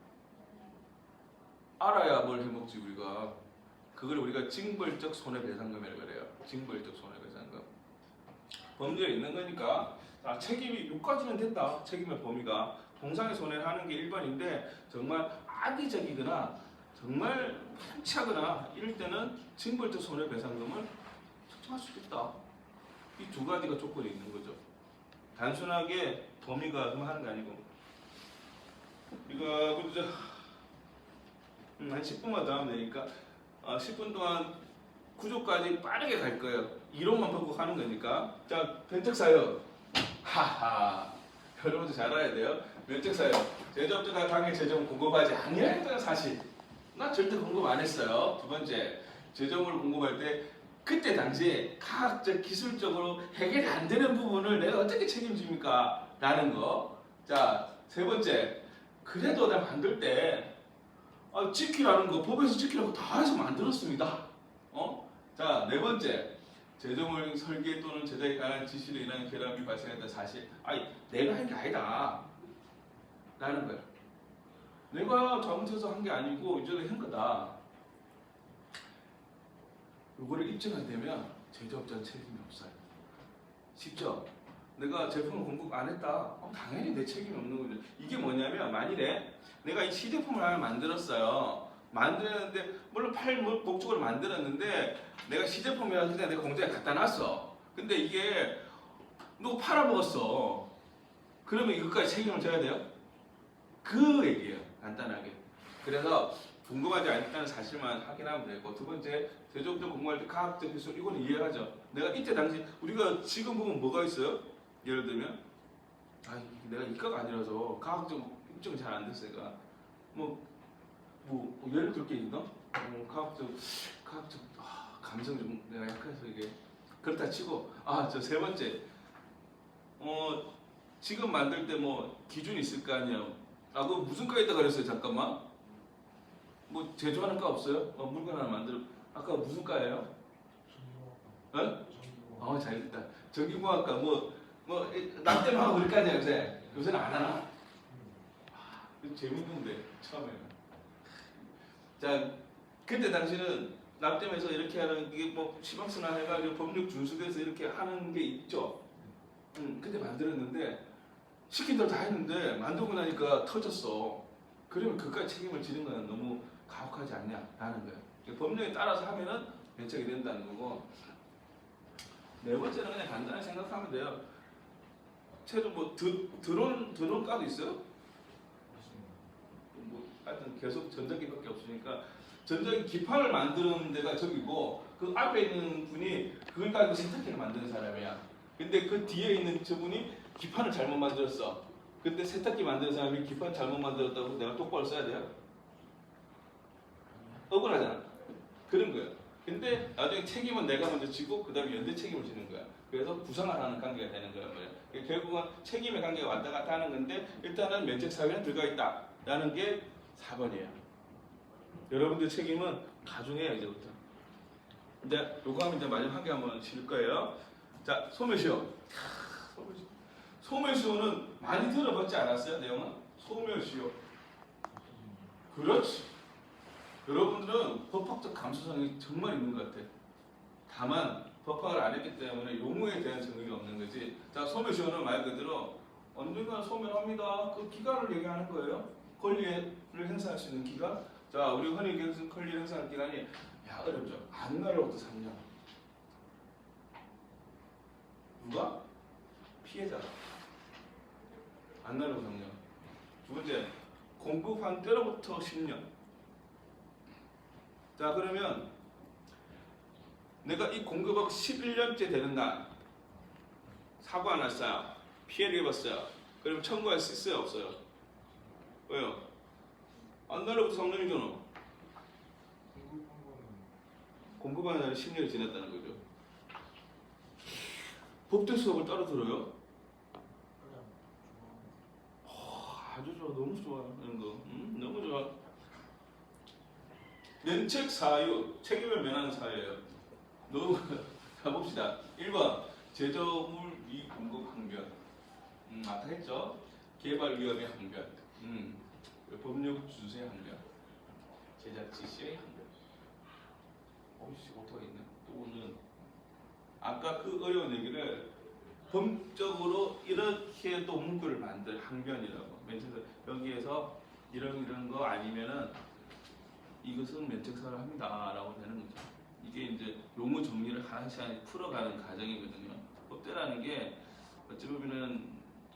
알아야 뭘 해먹지 우리가. 그걸 우리가 징벌적 손해배상금이라고 그래요. 징벌적 손해배상금. 범죄가 있는 거니까 책임이 여기까지는 된다. 책임의 범위가. 통상의 손해를 하는 게 1번인데 정말 악의적이거나 정말 편차거나 이럴 때는 징벌적 손해배상금을 청구할 수 있다. 이 두 가지가 조건이 있는 거죠. 단순하게 범위가 하는 게 아니고 이거 그저 한 10분만 더 하면 되니까 10분 동안 구조까지 빠르게 갈 거예요. 이론만 보고 하는 거니까. 자, 변칙사유. 하하. 여러분들 잘 알아야 돼요. 변칙사유. 제조업자가 당해 제조물 공급하지 아니했던 사실. 나 절대 공급 안 했어요. 두 번째, 제조물을 공급할 때 그때 당시에 과학적 기술적으로 해결이 안 되는 부분을 내가 어떻게 책임집니까? 라는 거. 자, 세 번째, 그래도 내가 만들 때 지키라는 거 법에서 지키라고 다 해서 만들었습니다. 자, 네 번째, 제조물 설계 또는 제작에 관한 지시로 인한 결함이 발생했다 사실. 내가 한 게 아니다. 라는 거야. 내가 잘못해서 한 게 아니고 이전에 한 거다. 이거를 입증이 되면 제조업자는 책임이 없어요. 쉽죠? 내가 제품을 공급 안 했다. 당연히 내 책임이 없는 거죠. 이게 뭐냐면 만일에 내가 이 시제품을 하나 만들었어요. 만들었는데 물론 팔 목적으로 만들었는데 내가 시제품이라서 그냥 내가 공장에 갖다 놨어. 근데 이게 누가 팔아먹었어. 그러면 이것까지 책임을 져야 돼요? 그 얘기예요. 간단하게. 그래서 궁금하지 않다는 사실만 확인하면 되고, 두 번째, 제조업자 공부할 때 과학적 기술 이거는 이해하죠. 내가 이때 당시 우리가 지금 보면 뭐가 있어요? 예를 들면 내가 이과가 아니라서 과학적 입증이 잘 안 됐으니까 뭐 예를 들 게 있나? 과학적 감성 좀 내가 약해서 이게 그렇다 치고 저 세 번째 지금 만들 때 뭐 기준이 있을 거 아니에요. 그거 무슨 과에다 그랬어요? 잠깐만. 뭐 제조하는 과 없어요? 물건 하나 만들어. 아까 무슨 과예요? 전기공학과. 잘됐다. 전기공학과 뭐 낙대만 하고 그럴까요 요새? 요새는 안 하나? 재밌는데 처음에는. 자, 그때 당시는 납땜해서 이렇게 하는 이게 뭐 시방선화 해가지고 법률 준수돼서 이렇게 하는 게 있죠. 그때 만들었는데 시킨 대로 다 했는데 만들고 나니까 터졌어. 그러면 그까지 책임을 지는 건 너무 가혹하지 않냐라는 거예요. 법령에 따라서 하면은 변칙이 된다는 거고. 네 번째는 그냥 간단히 생각하면 돼요. 최종 뭐 드론 과도 있어요? 뭐 하여튼 계속 전자기밖에 없으니까 전자기 기판을 만드는 데가 저기고 그 앞에 있는 분이 그걸 가지고 세탁기를 만드는 사람이야. 근데 그 뒤에 있는 저분이 기판을 잘못 만들었어. 근데 세탁기 만드는 사람이 기판 잘못 만들었다고 내가 똑바로 써야 돼요? 억울하잖아. 그런 거예요. 근데 나중에 책임은 내가 먼저 지고 그 다음에 연대 책임을 지는 거야. 그래서 구성하라는 관계가 되는 거란 말이야. 결국은 책임의 관계가 왔다 갔다 하는 건데 일단은 면책 사유는 들어가 있다라는 게 4번이에요. 여러분들 책임은 가중해요 이제부터. 이제 요거 하면 이제 마지막 한 개 한번 실 거예요. 자, 소멸시효. 소멸시효는 많이 들어봤지 않았어요? 내용은? 소멸시효. 그렇지. 여러분들은 법학적 감수성이 정말 있는 것 같아. 다만 법학을 안 했기 때문에 용어에 대한 정의가 없는 거지. 자, 소멸시효는 말 그대로 언젠가 소멸합니다. 그 기간을 얘기하는 거예요. 권리를 행사할 수 있는 기간. 자, 우리 흔히 권리를 행사할 기간이 야 어렵죠. 안날로부터 3년. 누가? 피해자가. 안날로부터 3년. 두 번째, 공급한 때로부터 10년. 자, 그러면 내가 이 공급하고 11년째 되는 날 사고 안 났어요. 피해를 입었어요. 그러면 청구할 수 있어요? 없어요? 왜요? 안날로부터 3년이잖아. 공급하는 날이 10년이 지났다는 거죠. 법대 수업을 따로 들어요? 아주 좋아. 너무 좋아. 이런 거. 너무 좋아. 면책 사유, 책임을 면하는 사유예요. 너무 가봅시다. 1번 제조물 미공급 항변. 아까 했죠. 개발 위험의 항변. 법률 준수의 항변. 제작 지시의 항변. 어이씨 오토가 있네. 또는 아까 그 어려운 얘기를 법적으로 이렇게 또 문구를 만들 항변이라고. 맨 처음에 여기에서 이런 거 아니면은 이것은 면책사유를 합니다라고 되는 거죠. 이게 이제 용어 정리를 하나씩 하나씩 풀어가는 과정이거든요. 법대라는 게 어찌 보면은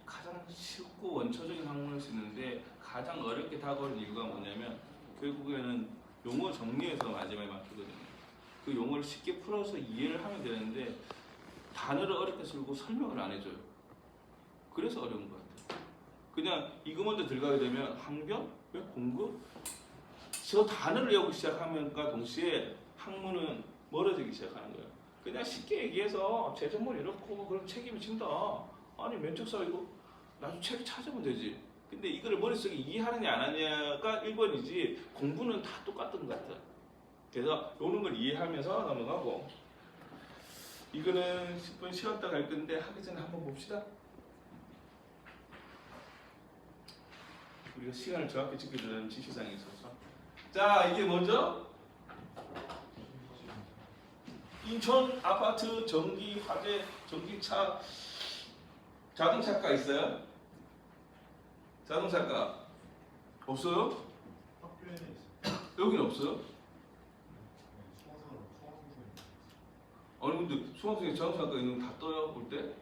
가장 쉽고 원초적인 학문일 수 있는데 가장 어렵게 다가오는 이유가 뭐냐면 결국에는 용어 정리에서 마지막에 막히거든요. 그 용어를 쉽게 풀어서 이해를 하면 되는데 단어를 어렵게 쓰고 설명을 안 해줘요. 그래서 어려운 것 같아요. 그냥 이거 먼저 들어가게 되면 항변? 왜 공급? 저 단어를 외우기 시작하면과 동시에 학문은 멀어지기 시작하는 거예요. 그냥 쉽게 얘기해서 제조물 이렇고 그럼 책임이 진다. 아니 면책사유고 나중에 책을 찾아보면 되지. 근데 이거를 머릿속에 이해하느냐 안 하느냐가 1번이지 공부는 다 똑같은 것 같아요. 그래서 노는 걸 이해하면서 넘어가고 이거는 10분 쉬었다 갈 건데 하기 전에 한번 봅시다. 우리가 시간을 정확히 지켜주는 지시사항이 있어서 자 이게 뭐죠? 인천 아파트 전기 화재 전기차 자동차가 있어요? 자동차가 없어요? 학교에는 있어요. 여기는 없어요? 수강생은 아니 근데 수강생이 자동차가 있는 거 다 떠요 볼 때?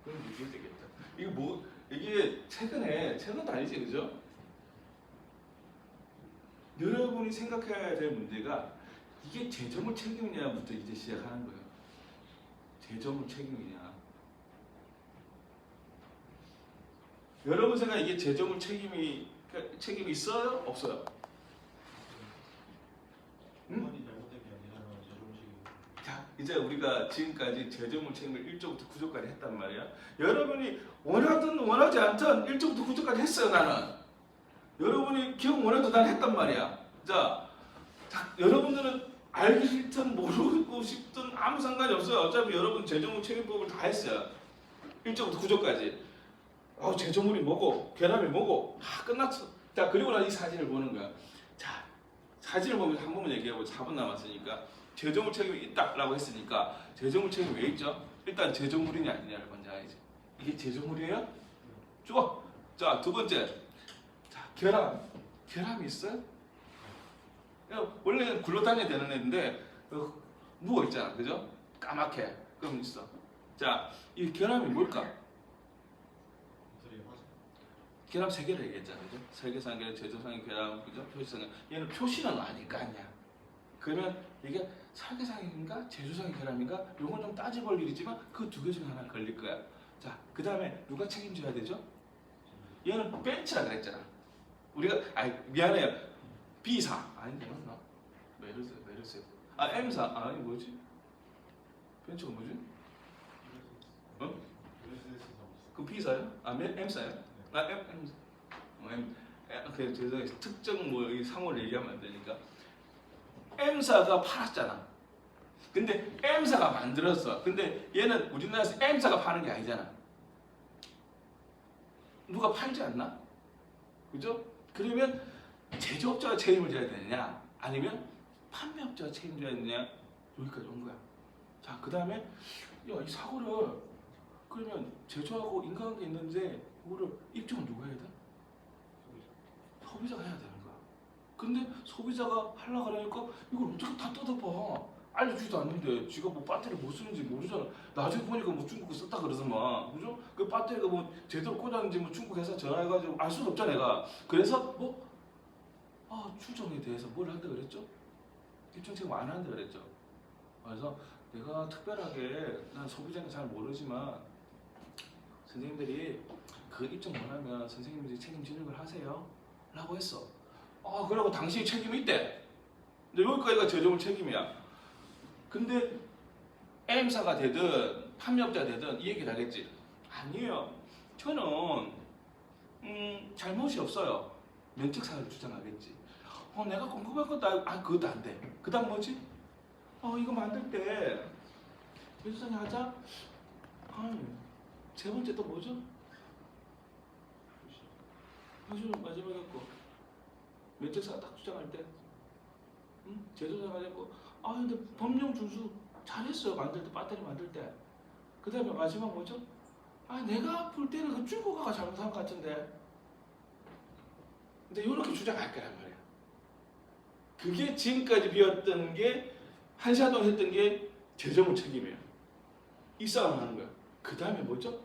그럼 얘기해야 되겠다. 이게 뭐 이게 최근도 아니지 그죠? 여러분이 생각해야 될 문제가 이게 제조물 책임이냐부터 이제 시작하는 거예요. 제조물 책임이냐? 여러분 생각 이게 제조물 책임이 있어요? 없어요? 학원이 잘못된 게 아니라면 제조식이 자, 이제 우리가 지금까지 제조물 책임을 1조부터 9조까지 했단 말이야. 여러분이 원하든 원하지 않든 1조부터 9조까지 했어요, 나는. 여러분이 기억 원해도 난 했단 말이야. 자, 여러분들은 알기 싫든 모르고 싶든 아무 상관이 없어요. 어차피 여러분 제조물 책임법을 다 했어요. 1조부터 9조까지. 제조물이 뭐고, 결함이 뭐고, 다 끝났어. 자, 그리고 나 이 사진을 보는 거야. 자, 사진을 보면서 한 번만 얘기하고 4분 남았으니까 제조물 책임이 있다라고 했으니까 제조물 책임이 왜 있죠? 일단 제조물이냐 아니냐를 먼저 알아야지. 이게 제조물이에요? 좋아. 자, 두 번째. 자, 결함이 있어요? 원래는 굴러다녀야 되는 애인데 누워있잖아. 그죠? 까맣게. 그럼 있어. 자, 이 결함이 뭘까? 결함 3개를 얘기했잖아. 그죠? 설계상계, 제조상의 결함, 그죠? 표시상계. 얘는 표시는 아닐 거 아니야. 그러면 이게 설계상인가? 제조상의 결함인가? 요건 좀 따져볼 일이지만 그 2개 중에 하나 걸릴 거야. 자, 그 다음에 누가 책임져야 되죠? 얘는 벤치라 그랬잖아. 우리가, 미안해요. B사 아닌데 맞나? 메르세스. 아 M사 아니 뭐지? 벤처가 뭐지? 어? 그 B사요? 아 M사요? 아 M. 그 죄송해요. 특정 뭐 이 상호를 얘기하면 안 되니까. M사가 팔았잖아. 근데 M사가 만들었어. 근데 얘는 우리나라에서 M사가 파는 게 아니잖아. 누가 팔지 않나? 그죠? 그러면 제조업자가 책임을 져야 되느냐? 아니면 판매업자가 책임져야 되느냐? 여기까지 온 거야. 자, 그 다음에 야, 이 사고를 그러면 제조하고 인과관계 있는데 이거를 입증은 누가 해야 돼? 소비자가 해야 되는 거야. 근데 소비자가 하려고 그러니까 이걸 어떻게 다 뜯어봐. 알려주지도 않는데 지가 뭐 배터리 못 쓰는지 모르잖아. 나중에 보니까 뭐 중국에 썼다 그러더만. 그죠? 그 배터리가 뭐 제대로 꽂았는지 뭐 중국 회사 전화해가지고 알 수도 없잖아 내가. 그래서 뭐 추정에 대해서 뭘 한다 그랬죠? 입증 책임 안 한다 그랬죠. 그래서 내가 특별하게 난 소비자는 잘 모르지만 선생님들이 그 입증 원하면 선생님들이 책임지는 걸 하세요 라고 했어. 그러고 당신이 책임이 있대. 근데 여기까지가 제조물 책임이야. 근데 M사가 되든 판매업자가 되든 이 얘기를 하겠지. 아니에요. 저는 잘못이 없어요. 면책사유를 주장하겠지. 내가 궁금한 것도 그것도 안 돼. 그 다음 뭐지? 이거 만들 때 배수장이 하자? 세 번째 또 뭐죠? 표시는 마지막에 했고 면책사가 딱 주장할 때 제조사 가지고 근데 법령 준수 잘했어요. 만들 때 배터리 만들 때. 그 다음에 마지막 뭐죠? 내가 볼 때는 그 중국어가 잘못한 것 같은데. 근데 이렇게 주장할 거란 말이야. 그게 지금까지 비웠던 게 한시화동 했던 게 제조물 책임이에요. 이 싸움을 하는 거야. 그 다음에 뭐죠?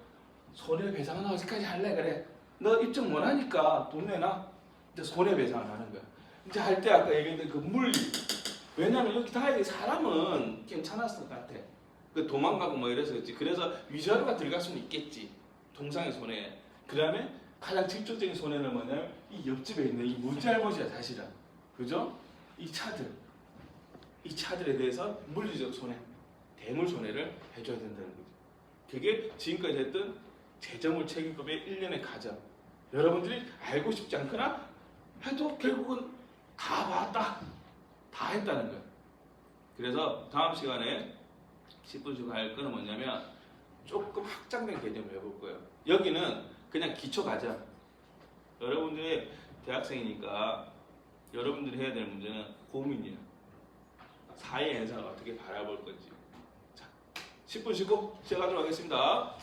손해배상은 어디까지 할래? 그래. 너 입증 못하니까 돈 내놔. 이제 손해배상을 하는 거야. 이제 할 때 아까 얘기했던 그 물리. 왜냐면 여기 다행히 사람은 괜찮았을 것 같아. 그 도망가고 뭐 이래서 그렇지. 그래서 위자료가 들어갈 수는 있겠지. 동상의 손해. 그 다음에 가장 직접적인 손해는 뭐냐면 이 옆집에 있는 이 무잘못이야 사실은. 그죠? 이 차들에 대해서 물리적 손해, 대물 손해를 해줘야 된다는 거죠. 그게 지금까지 했던 제조물 책임법의 일련의 과정. 여러분들이 알고 싶지 않거나 해도 결국은 다 봤다. 다 했다는 거예요. 그래서 다음 시간에 10분 쉬고 할 거는 뭐냐면 조금 확장된 개념을 해볼 거예요. 여기는 그냥 기초 과정. 여러분들이 대학생이니까 여러분들이 해야 될 문제는 고민이에요. 사회 현상을 어떻게 바라볼 건지. 자, 10분 쉬고 시작하도록 하겠습니다.